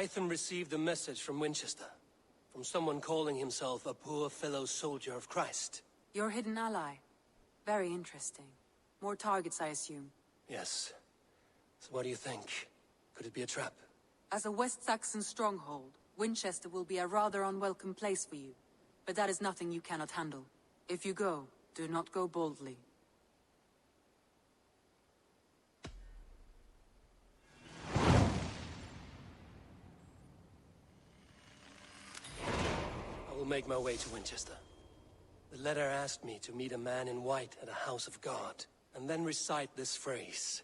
Hytham received a message from Winchester. From someone calling himself a poor fellow soldier of Christ. Your hidden ally. Very interesting. More targets, I assume. Yes. So what do you think? Could it be a trap? As a West Saxon stronghold, Winchester will be a rather unwelcome place for you. But that is nothing you cannot handle. If you go, do not go boldly. I will make my way to Winchester. The letter asked me to meet a man in white at a house of God, and then recite this phrase.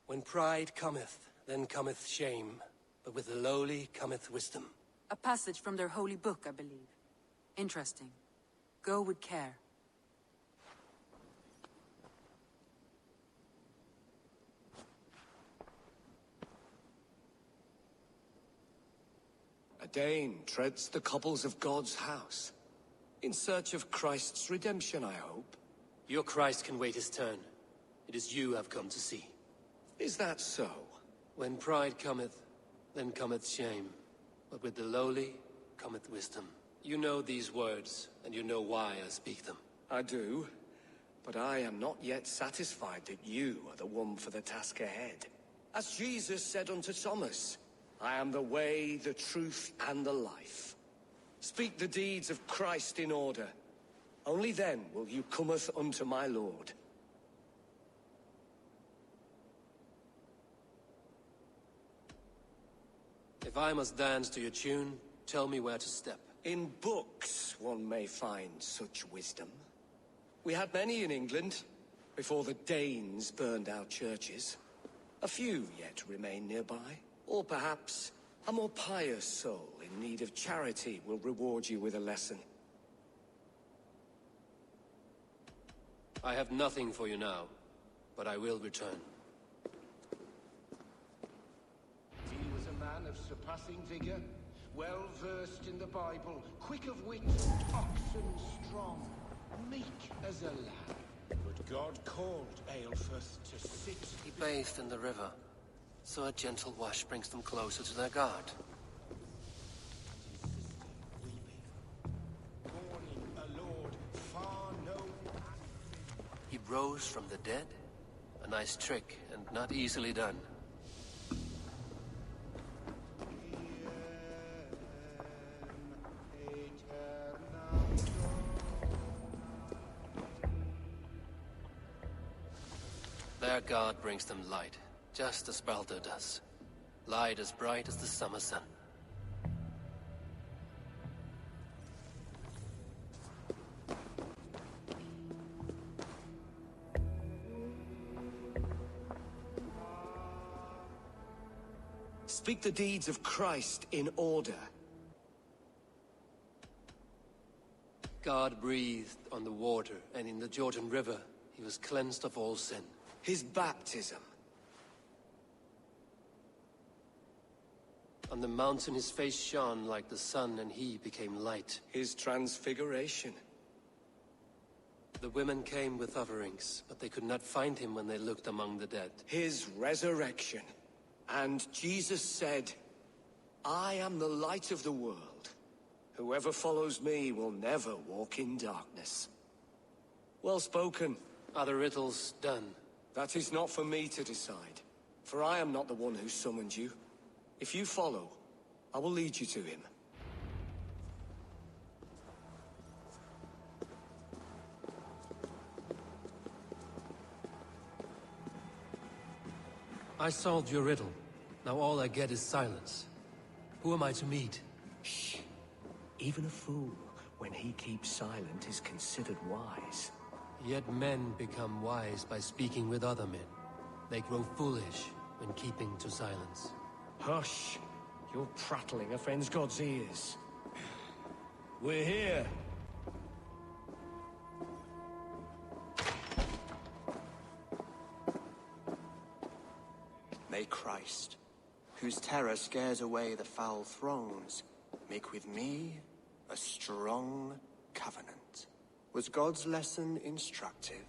When pride cometh, then cometh shame, but with the lowly cometh wisdom. A passage from their holy book, I believe. Interesting. Go with care. A Dane treads the cobbles of God's house. In search of Christ's redemption, I hope. Your Christ can wait his turn. It is you I've come to see. Is that so? When pride cometh, then cometh shame. But with the lowly cometh wisdom. You know these words, and you know why I speak them. I do. But I am not yet satisfied that you are the one for the task ahead. As Jesus said unto Thomas, I am the way, the truth, and the life. Speak the deeds of Christ in order. Only then will you cometh unto my Lord. If I must dance to your tune, tell me where to step. In books one may find such wisdom. We had many in England, before the Danes burned our churches. A few yet remain nearby. Or perhaps a more pious soul in need of charity will reward you with a lesson. I have nothing for you now, but I will return. He was a man of surpassing vigor, well versed in the Bible, quick of wit, oxen strong, meek as a lamb. But God called Aelfirth to sit. He bathed in the river, so a gentle wash brings them closer to their God. He rose from the dead? A nice trick, and not easily done. Their God brings them light, just as Baldur does. Light as bright as the summer sun. Speak the deeds of Christ in order. God breathed on the water, and in the Jordan River, he was cleansed of all sin. His baptism. On the mountain his face shone like the sun, and he became light. His transfiguration. The women came with offerings, but they could not find him when they looked among the dead. His resurrection. And Jesus said, I am the light of the world. Whoever follows me will never walk in darkness. Well spoken. Are the riddles done? That is not for me to decide, for I am not the one who summoned you. If you follow, I will lead you to him. I solved your riddle. Now all I get is silence. Who am I to meet? Shh. Even a fool, when he keeps silent, is considered wise. Yet men become wise by speaking with other men. They grow foolish when keeping to silence. Hush! Your prattling offends God's ears. We're here. May Christ, whose terror scares away the foul throngs, make with me a strong covenant. Was God's lesson instructive?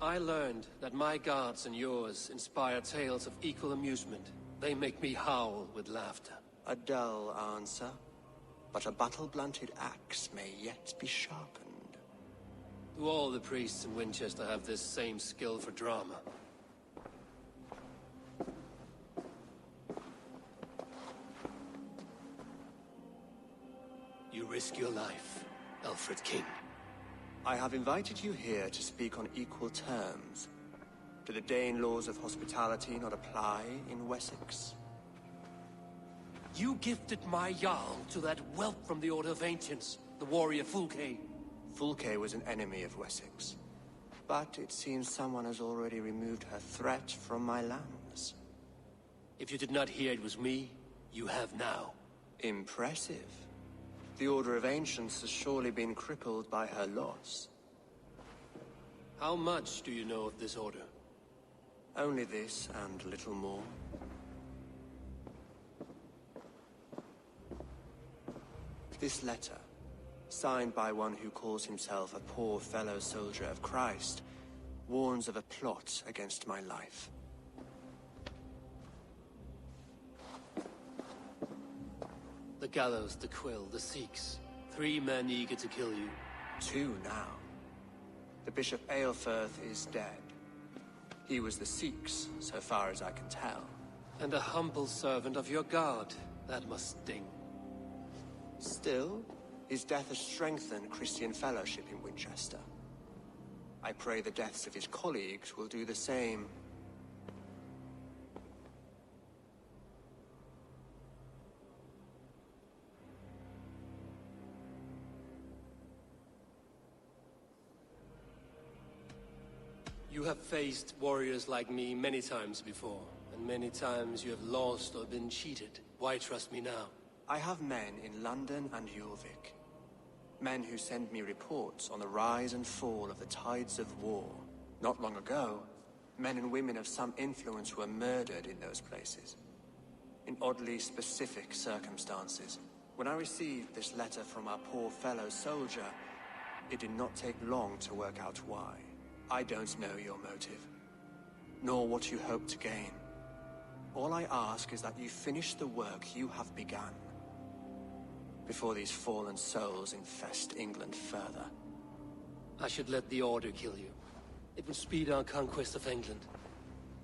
I learned that my gods and yours inspire tales of equal amusement. They make me howl with laughter. A dull answer, but a battle-blunted axe may yet be sharpened. Do all the priests in Winchester have this same skill for drama? You risk your life, Alfred King. I have invited you here to speak on equal terms. Do the Dane laws of hospitality not apply in Wessex? You gifted my Jarl to that whelp from the Order of Ancients, the warrior Fulke. Fulke was an enemy of Wessex. But it seems someone has already removed her threat from my lands. If you did not hear it was me, you have now. Impressive. The Order of Ancients has surely been crippled by her loss. How much do you know of this order? Only this and little more. This letter, signed by one who calls himself a poor fellow soldier of Christ, warns of a plot against my life. The gallows, the quill, the Sikhs. 3 men eager to kill you. 2 now. The Bishop Aelfirth is dead. He was the Sikhs, so far as I can tell. And a humble servant of your god. That must sting. Still, his death has strengthened Christian fellowship in Winchester. I pray the deaths of his colleagues will do the same. You have faced warriors like me many times before, and many times you have lost or been cheated. Why trust me now? I have men in London and Jorvik. Men who send me reports on the rise and fall of the tides of war. Not long ago, men and women of some influence were murdered in those places. In oddly specific circumstances. When I received this letter from our poor fellow soldier, it did not take long to work out why. I don't know your motive, nor what you hope to gain. All I ask is that you finish the work you have begun, before these fallen souls infest England further. I should let the Order kill you. It would speed our conquest of England.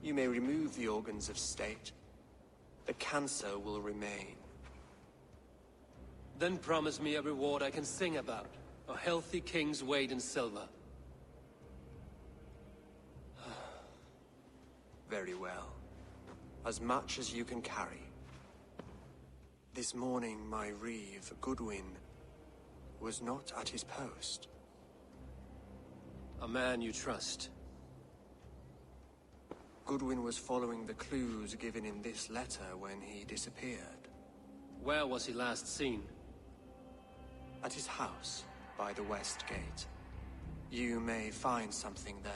You may remove the organs of state. The cancer will remain. Then promise me a reward I can sing about. A healthy king's weight in silver. Very well. As much as you can carry. This morning, my reeve, Goodwin, was not at his post. A man you trust. Goodwin was following the clues given in this letter when he disappeared. Where was he last seen? At his house, by the West Gate. You may find something there.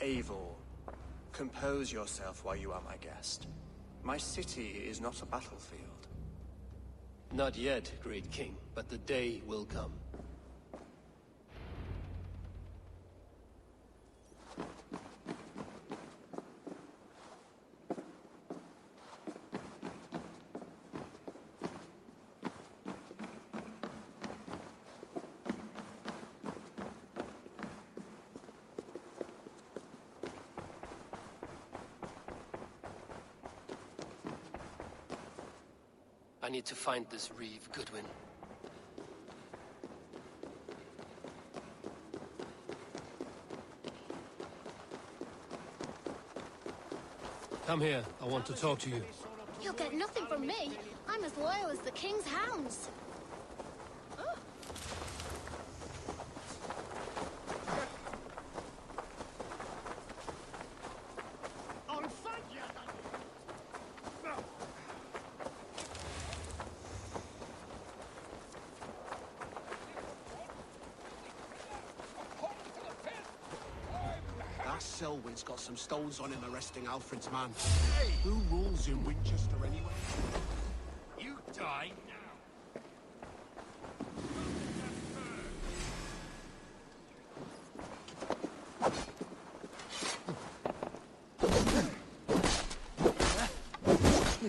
Eivor, compose yourself while you are my guest. My city is not a battlefield. Not yet, great king, but the day will come. I need to find this reeve, Goodwin. Come here. I want to talk to you. You'll get nothing from me. I'm as loyal as the king's hounds. Selwyn's got some stones on him arresting Alfred's man. Hey! Who rules in Winchester anyway? You die now!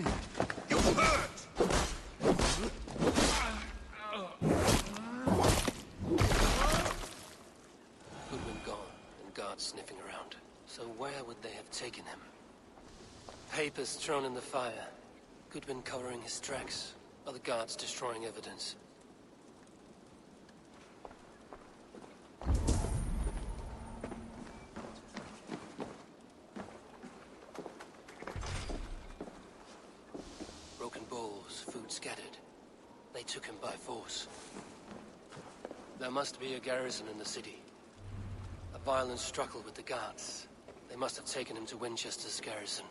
You hurt! Goodwin gone, and guards sniffing around. So where would they have taken him? Papers thrown in the fire. Goodwin covering his tracks. Other guards destroying evidence. Broken bowls, food scattered. They took him by force. There must be a garrison in the city. A violent struggle with the guards. They must have taken him to Winchester's garrison.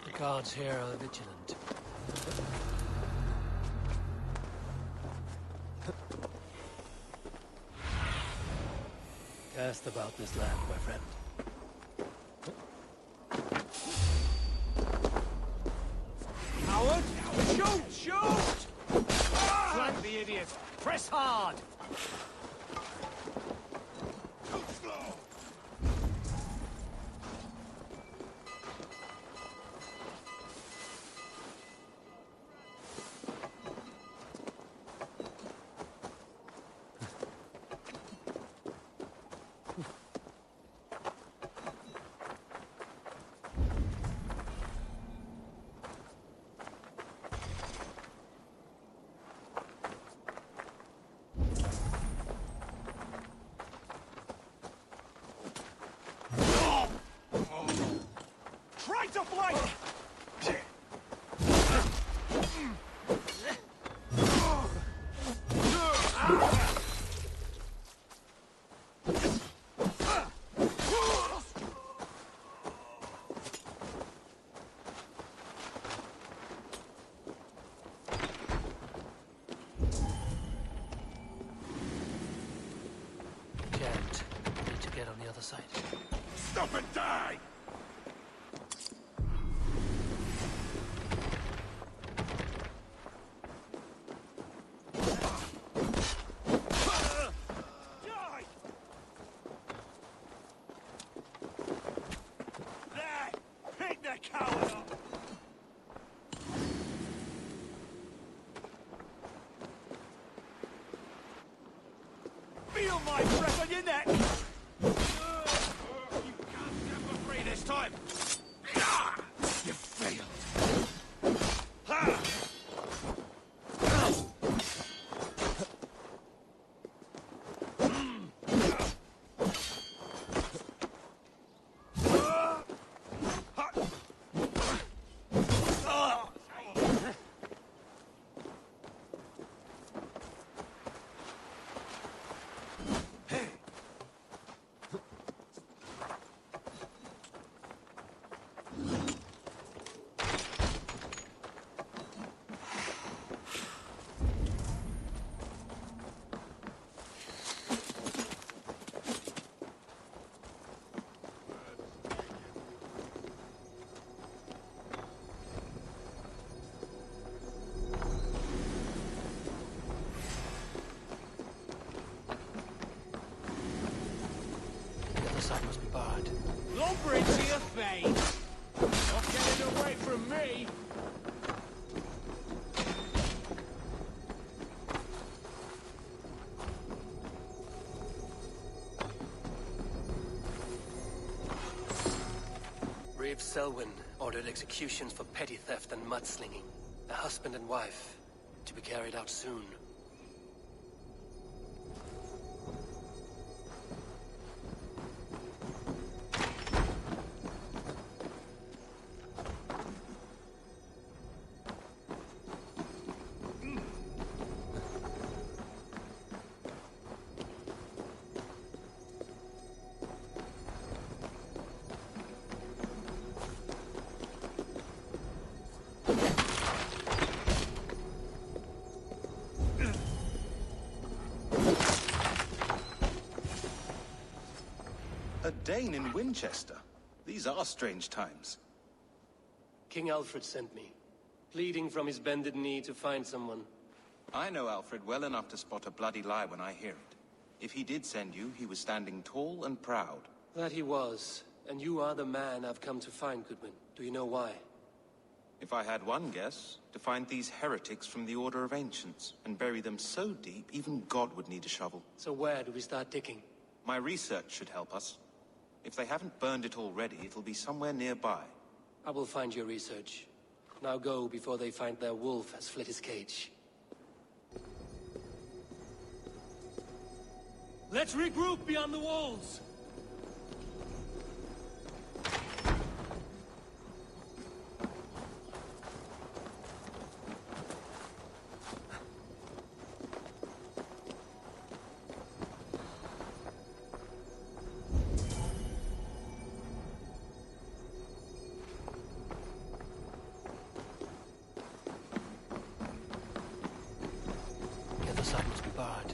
The guards here are vigilant. Cast about this land, my friend. Howard! Shoot! Shoot! Flank the idiot! Press hard! Try to flank! Can't. Need to get on the other side. Stop and die! There! Pick the coward up! Feel my breath on your neck! You can't get for free this time! You failed. The other side must be barred. Lumber into your face! Not getting away from me! Reeve Selwyn ordered executions for petty theft and mudslinging. A husband and wife, to be carried out soon. Dane in Winchester. These are strange times. King Alfred sent me, pleading from his bended knee to find someone. I know Alfred well enough to spot a bloody lie when I hear it. If he did send you, he was standing tall and proud. That he was, and you are the man I've come to find, Goodwin. Do you know why? If I had one guess, to find these heretics from the Order of Ancients, and bury them so deep, even God would need a shovel. So where do we start digging? My research should help us. If they haven't burned it already, it'll be somewhere nearby. I will find your research. Now go before they find their wolf has fled his cage. Let's regroup beyond the walls! The other side must be barred.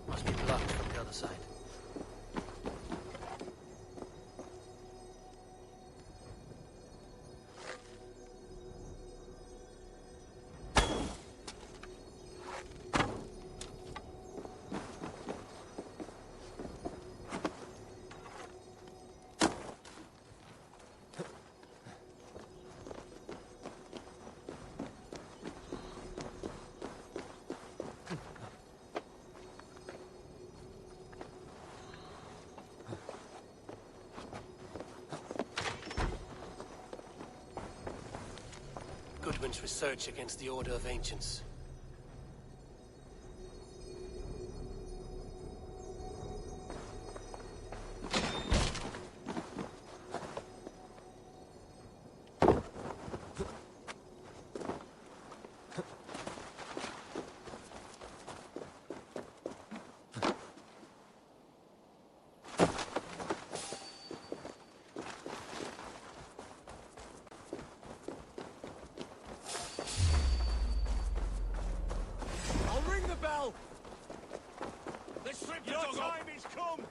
Must be blocked from the other side. Goodwin's research against the Order of Ancients. Your time is come!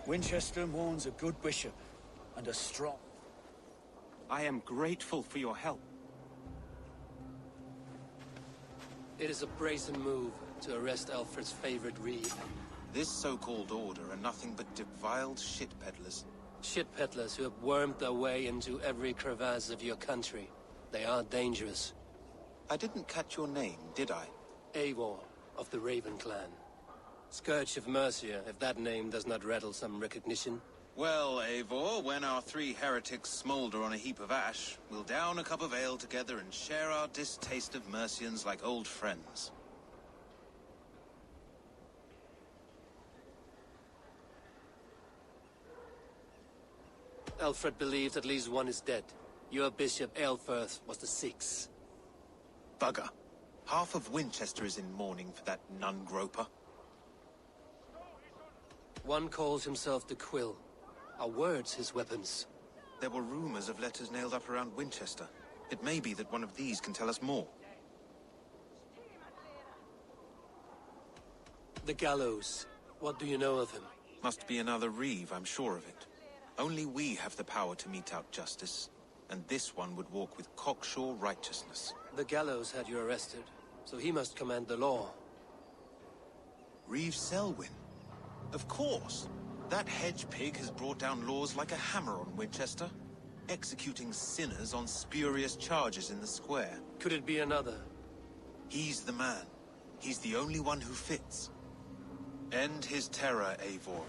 Winchester mourns a good bishop and a strong. I am grateful for your help. It is a brazen move to arrest Alfred's favorite reeve. This so-called order are nothing but defiled shit peddlers. Shit peddlers who have wormed their way into every crevasse of your country. They are dangerous. I didn't catch your name, did I? Eivor, of the Raven clan. Scourge of Mercia, if that name does not rattle some recognition. Well, Eivor, when our three heretics smolder on a heap of ash, we'll down a cup of ale together and share our distaste of Mercians like old friends. Alfred believed at least one is dead. Your Bishop Aelfirth was the sixth. Bugger. Half of Winchester is in mourning for that nun-groper. One calls himself the Quill. Are words his weapons? There were rumors of letters nailed up around Winchester. It may be that one of these can tell us more. The gallows. What do you know of him? Must be another reeve, I'm sure of it. Only we have the power to mete out justice, and this one would walk with cocksure righteousness. The gallows had you arrested, so he must command the law. Reeve Selwyn? Of course. That hedge pig has brought down laws like a hammer on Winchester, executing sinners on spurious charges in the square. Could it be another? He's the man. He's the only one who fits. End his terror, Eivor.